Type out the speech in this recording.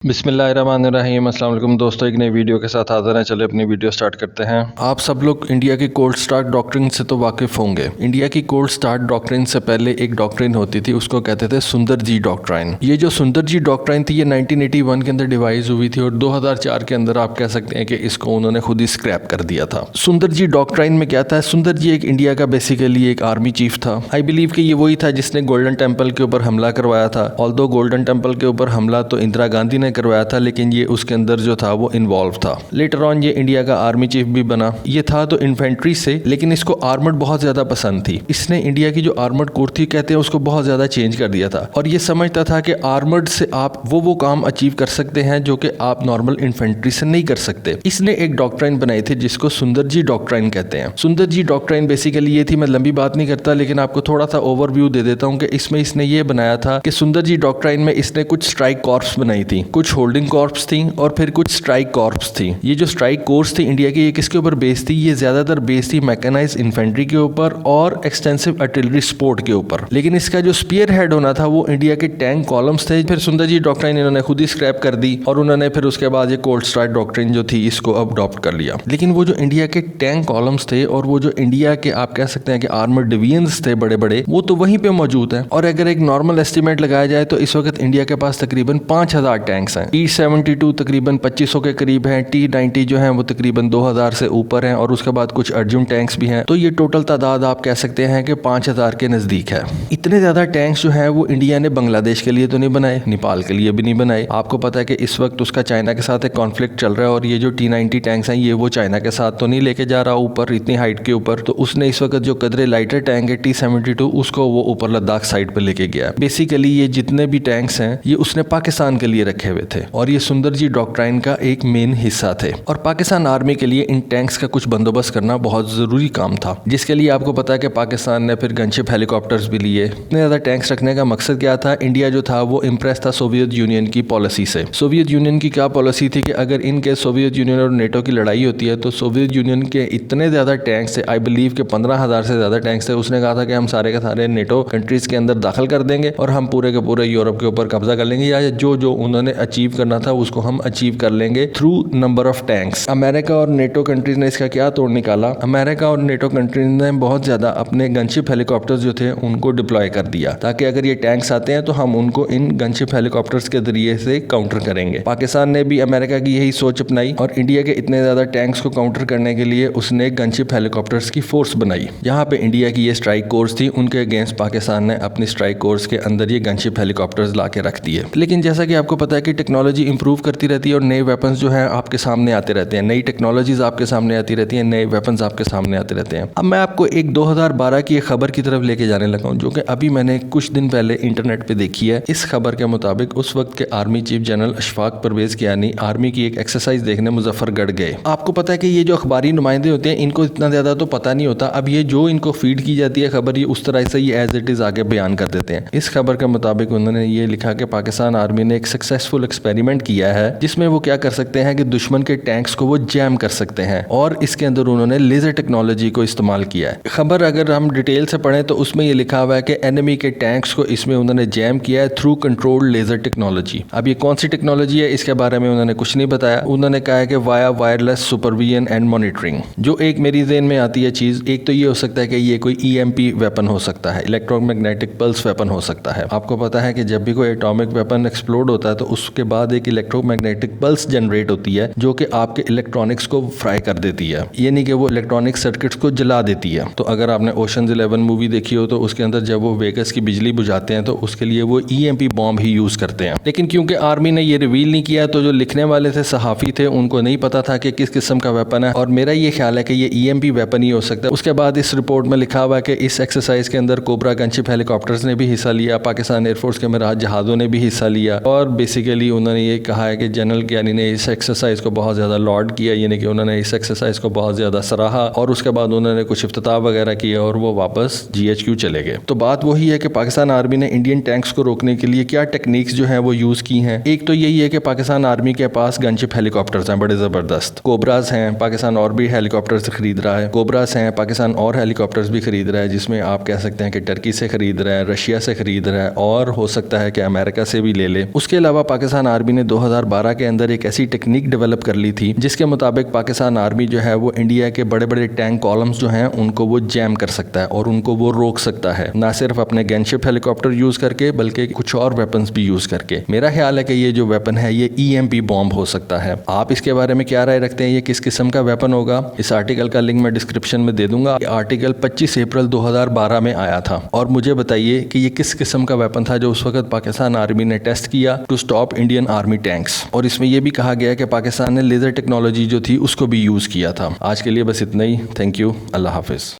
बिस्मिल्लाहिर्रहमानिर्रहीम। अस्सलाम वालेकुम दोस्तों, एक नई वीडियो के साथ हाज़िर हैं। चलिए अपनी वीडियो स्टार्ट करते हैं। आप सब लोग इंडिया की कोल्ड स्टार्ट डॉक्ट्रिन से तो वाकिफ़ होंगे। इंडिया की कोल्ड स्टार्ट डॉक्ट्रिन से पहले एक डॉक्ट्रिन होती थी, उसको कहते थे सुंदर जी डॉक्ट्राइन। ये जो सुंदर जी डॉक्ट्राइन थी, ये 1981 के अंदर डिवाइस हुई थी और 2004 के अंदर आप कह सकते हैं कि इसको उन्होंने खुद ही स्क्रैप कर दिया था। सुंदर जी डॉक्ट्राइन में क्या था? सुंदर जी एक इंडिया का बेसिकली एक आर्मी चीफ था। आई बिलीव कि ये वही था जिसने गोल्डन टेम्पल के ऊपर हमला करवाया था। ऑल्दो गोल्डन टेम्पल के ऊपर हमला तो इंदिरा गांधी ने करवाया था, लेकिन ये उसके अंदर जो था वो इन्वॉल्व था। लेटर ऑन ये इंडिया का आर्मी चीफ भी बना। ये था तो इन्फेंट्री से, लेकिन इसको आर्मर्ड बहुत ज्यादा पसंद थी। इसने इंडिया की जो आर्मर्ड कोर थी कहते हैं उसको बहुत ज्यादा चेंज कर दिया था और ये समझता था कि आर्मर्ड से आप वो काम अचीव कर सकते हैं जो कि आप नॉर्मल इन्फेंट्री से नहीं कर सकते। इसने एक डॉक्ट्राइन बनाई थी जिसको सुंदर जी डॉक्ट्राइन कहते हैं। सुंदर जी डॉक्ट्राइन बेसिकली ये थी, मैं लंबी बात नहीं करता लेकिन आपको थोड़ा सा ओवरव्यू दे देता हूँ कि इसमें इसने ये बनाया था कि सुंदर जी डॉक्ट्राइन में इसने कुछ स्ट्राइक कॉर्प्स बनाई थी, कुछ होल्डिंग कॉर्प्स थी और फिर कुछ स्ट्राइक कॉर्प्स थी। ये जो स्ट्राइक कोर्स थी इंडिया की, ये किसके ऊपर बेस थी? ये ज्यादातर बेस थी मैकेनाइज इन्फेंट्री के ऊपर और एक्सटेंसिव आर्टिलरी सपोर्ट के ऊपर। लेकिन इसका जो स्पीयर हेड होना था वो इंडिया के टैंक कॉलम्स थे। फिर सुंदर जी डॉक्ट्राइन इन्होंने खुद ही स्क्रैप कर दी और उन्होंने फिर उसके बाद ये कोल्ड स्टार्ट डॉक्ट्रिन जो थी इसको अडॉप्ट कर लिया। लेकिन वो जो इंडिया के टैंक कॉलम्स थे और वो जो इंडिया के आप कह सकते हैं कि आर्मर्ड डिवीजन्स थे बड़े बड़े, वो तो वहीं पे मौजूद है। और अगर एक नॉर्मल एस्टिमेट लगाया जाए तो इस वक्त इंडिया के पास तकरीबन 5000 टैंक्स हैं। T-72 तकरीबन 2500 के करीब हैं, T-90 जो हैं वो तकरीबन 2000 से ऊपर हैं और उसके बाद कुछ अर्जुन टैंक्स भी हैं। तो ये टोटल तादाद आप कह सकते हैं कि 5000 के नज़दीक है। इतने ज़्यादा टैंक्स जो हैं वो इंडिया ने बांग्लादेश के लिए तो नहीं बनाए, नेपाल के लिए भी नहीं बनाए। आपको पता है कि इस वक्त उसका चाइना के साथ एक कॉन्फ्लिक्ट चल रहा है और ये जो T-90 टैंक्स हैं ये वो चाइना के साथ तो नहीं लेके जा रहा ऊपर इतनी हाइट के ऊपर। तो उसने इस वक्त जो कदरे लाइटर टैंक है T-72 उसको वो ऊपर लद्दाख साइड पर लेके गया। बेसिकली ये जितने भी टैंक्स हैं ये उसने पाकिस्तान के लिए रखे हुए थे और ये सुंदर जी डॉक्ट्राइन का एक मेन हिस्सा थे। और पाकिस्तान आर्मी के लिए इन टैंक्स का कुछ बंदोबस्त करना बहुत जरूरी काम था, जिसके लिए आपको पता है कि पाकिस्तान ने फिर गनशिप हेलीकॉप्टर्स भी लिए। इतने ज्यादा टैंक्स रखने का मकसद क्या था? इंडिया जो था वो इम्प्रेस था सोवियत यूनियन की पॉलिसी से। सोवियत यूनियन की क्या पॉलिसी थी कि अगर इनके सोवियत यूनियन और नेटो की लड़ाई होती है तो सोवियत यूनियन के इतने ज्यादा टैंक्स थे, आई बिलीव के 15,000 से ज्यादा टैंक्स थे। उसने कहा था कि हम सारे के सारे नेटो कंट्रीज के अंदर दाखिल कर देंगे और हम पूरे के पूरे यूरोप के ऊपर कब्जा कर लेंगे, या जो जो उन्होंने अचीव करना था उसको हम अचीव कर लेंगे through number of tanks. America और नेटो कंट्रीज ने इसका क्या तोड़ निकाला? अमेरिका और नेटो कंट्रीज ने बहुत ज्यादा अपने गनशिप हेलीकॉप्टर्स जो थे उनको डिप्लॉय कर दिया ताकि अगर ये टैंक्स आते हैं तो हम उनको इन गनशिप हेलीकॉप्टर्स के जरिए से काउंटर करेंगे। पाकिस्तान ने भी अमेरिका की यही सोच अपनाई और इंडिया के इतने ज्यादा टैंक्स को काउंटर करने के लिए उसने गनशिप हेलीकॉप्टर्स की फोर्स बनाई। यहाँ पे इंडिया की ये स्ट्राइक कोर्स थी, उनके अगेंस्ट पाकिस्तान ने अपनी स्ट्राइक कोर्स के अंदर ये गनशिप हेलीकॉप्टर्स ला के रख दिए। लेकिन जैसा कि आपको पता है कि टेक्नोलॉजी इंप्रूव करती रहती है और नए वेपन्स जो है आपके सामने आते रहते हैं, नई टेक्नोलॉजीज आपके सामने आती रहती हैं, नए वेपन्स आपके सामने आते रहते हैं। अब मैं आपको एक 2012 की एक खबर की तरफ लेके जाने लगा हूँ जो कि अभी मैंने कुछ दिन पहले इंटरनेट पे देखी है। इस खबर के मुताबिक उस वक्त के army chief general Ashfaq Pervez Kayani army की एक एक्सरसाइज देखने मुजफ्फरगढ़ गए। आपको पता है कि ये जो अखबारी नुमाइंदे होते हैं इनको इतना ज्यादा तो पता नहीं होता। अब ये जो इनको फीड की जाती है खबर, ये उस तरह से ही एज इट इज आगे बयान कर देते हैं। इस खबर के मुताबिक उन्होंने ये लिखा कि पाकिस्तान आर्मी ने एक सक्सेसफुल एक्सपेरिमेंट किया है जिसमें वो क्या कर सकते हैं कि दुश्मन के टैंक्स को वो जैम कर सकते हैं और इसके अंदर उन्होंने लेजर टेक्नोलॉजी को इस्तेमाल किया है। खबर अगर हम डिटेल से पढ़ें तो उसमें ये लिखा हुआ है कि एनिमी के टैंक्स को इसमें उन्होंने जैम किया है थ्रू कंट्रोल्ड लेजर टेक्नोलॉजी। अब ये कौन सी टेक्नोलॉजी है इसके बारे में उन्होंने कुछ नहीं बताया। उन्होंने कहा है कि via wireless supervision and monitoring. जो एक मेरी ज़हन में आती है चीज, एक तो ये हो सकता है कि ये कोई EMP वेपन हो सकता है, इलेक्ट्रोमैग्नेटिक पल्स वेपन हो सकता है। आपको पता है कि जब भी कोई एटॉमिक वेपन एक्सप्लोड होता है तो उसके बाद एक इलेक्ट्रोमैग्नेटिक पल्स जनरेट होती है जो कि आपके इलेक्ट्रॉनिक्स को फ्राई कर देती है, ये नहीं कि वो इलेक्ट्रॉनिक सर्किट्स को जला देती है। तो अगर आपने ओशंस 11 मूवी देखी हो तो उसके अंदर जब वो वेगस की बिजली बुझाते हैं तो उसके लिए वो EMP बॉम्ब ही यूज करते हैं। लेकिन क्योंकि आर्मी ने ये रिवील नहीं किया तो जो लिखने वाले थे, सहाफी थे, उनको नहीं पता था कि किस किस्म का वेपन है और मेरा ये ख्याल है कि ये EMP वेपन ही हो सकता है। उसके बाद इस रिपोर्ट में लिखा हुआ है कि इस एक्सरसाइज के अंदर कोबरा गनशिप हेलीकॉप्टर्स ने भी हिस्सा लिया, पाकिस्तान एयरफोर्स के मिराज जहाज़ों ने भी हिस्सा लिया और बेसिकली उन्होंने ये कहा है कि जनरल कियानी ने इस एक्सरसाइज को बहुत ज़्यादा लॉर्ड किया, यानी कि उन्होंने इस एक्सरसाइज को बहुत ज़्यादा सराहा और उसके बाद उन्होंने कुछ इफ्तिताह वगैरह किया और वो वापस GHQ चले गए। तो बात वही है कि पाकिस्तान आर्मी ने इंडियन टैंक्स को रोकने के लिए क्या टेक्निक्स जो हैं वो यूज़ की हैं। एक तो यही है कि पाकिस्तान आर्मी के पास गनशिप हेलीकॉप्टर्स हैं बड़े ज़बरदस्त, कोबराज हैं, पाकिस्तान और भी हेलीकॉप्टर्स खरीद रहा है, कोबराज हैं, पाकिस्तान और हेलीकॉप्टर्स भी खरीद रहा है, जिसमें आप कह सकते हैं कि टर्की से खरीद रहा है, रशिया से खरीद रहा है और हो सकता है कि अमेरिका से भी ले ले। उसके अलावा पाकिस्तान पाकिस्तान आर्मी ने 2012 के अंदर एक ऐसी टेक्निक डेवलप कर ली थी जिसके मुताबिक पाकिस्तान आर्मी जो है वो इंडिया के बड़े बड़े टैंक कॉलम्स जो हैं उनको वो जैम कर सकता है और उनको वो रोक सकता है, ना सिर्फ अपने गनशिप हेलीकॉप्टर यूज करके बल्कि कुछ और वेपन्स भी यूज करके। मेरा ख्याल है कि ये जो वेपन है ये EMP बॉम्ब हो सकता है। आप इसके बारे में क्या राय रखते हैं, ये किस किस्म का वेपन होगा? इस आर्टिकल का लिंक मैं डिस्क्रिप्शन में दे दूंगा। आर्टिकल 25 अप्रैल 2012 में आया था और मुझे बताइए कि ये किस किस्म का वेपन था जो उस वक्त पाकिस्तान आर्मी ने टेस्ट किया to stop Indian army tanks. और इसमें यह भी कहा गया कि पाकिस्तान ने लेजर टेक्नोलॉजी जो थी उसको भी यूज किया था। आज के लिए बस इतना ही। Thank you. Allah Hafiz.